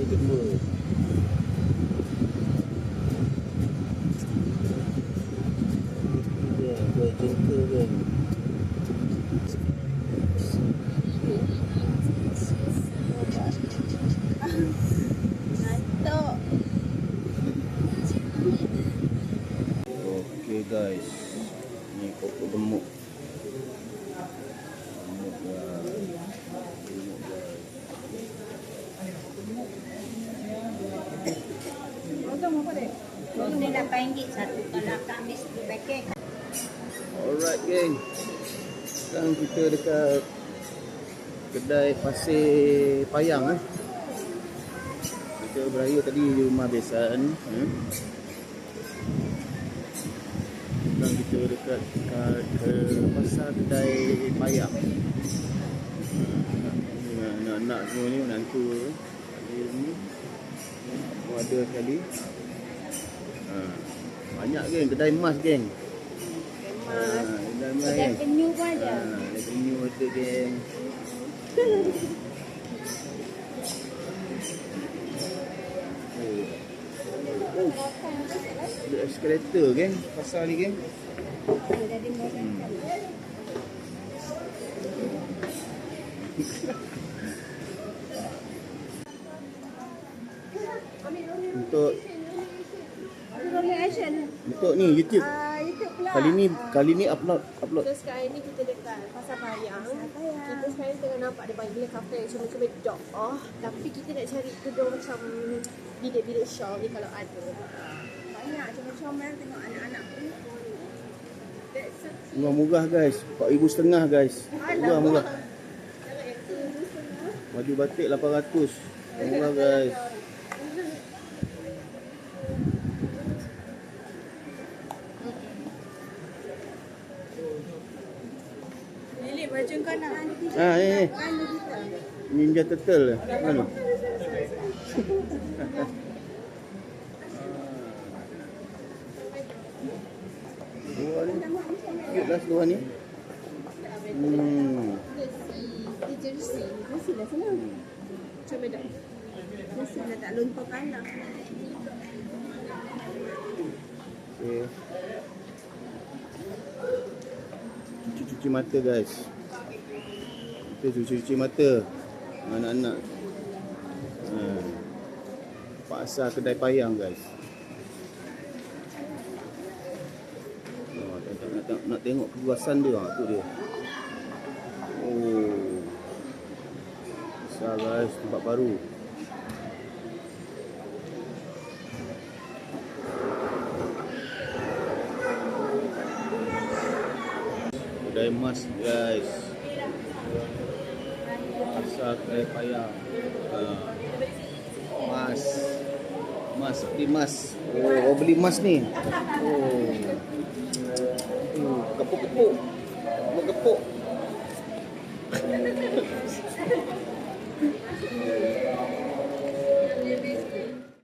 kedua. Ketiga, berjengka kan. Ngantuk. Okay guys, ni pokok gemuk. Gemuk guys. Gemuk guys. Ni RM8 satu. Kalau kami 10 paket. Alright geng. Sekarang kita dekat kedai Pasir Payang Kita beraya tadi di rumah besan. Sekarang kita dekat pasar kedai Payang. Anak-anak semua ni menantu ni. Ada sekali. Banyak geng, kedai emas geng. Kedai emas geng. Venue pun ada. Venue ada geng. Ada eskalator geng, pasar ni geng. Jadi untuk ni YouTube. YouTube pula. Kali ni upload. So sekarang ni kita dekat Pasar Payang. Kita sekarang tengah nampak ada banyak kafe yang cuma-cuma dog. Tapi kita nak cari tudung macam bilik-bilik shawl ni kalau ada. Banyak comel-comel tengok anak-anak pun. Murah-murah guys, 4,500 guys. Murah-murah. Baju batik 800. Murah guys. Lili baju kau nak. Ni. Ninja Turtle. Mana? Luar ni. Cute lah luar ni. Jersey lah sana. Cuma dah. Mesti nak tak lumpur kalah. Okay. Cuci mata guys. Kita cuci mata anak-anak. Pasar kedai Payang guys. Nak tengok keluasan dia. Tu dia. Oh. Besar guys, tempat baru. Kedai emas guys. Pasar kedai Payang. Beli emas. Oh, beli emas ni. Oh. Kepuk-kepuk.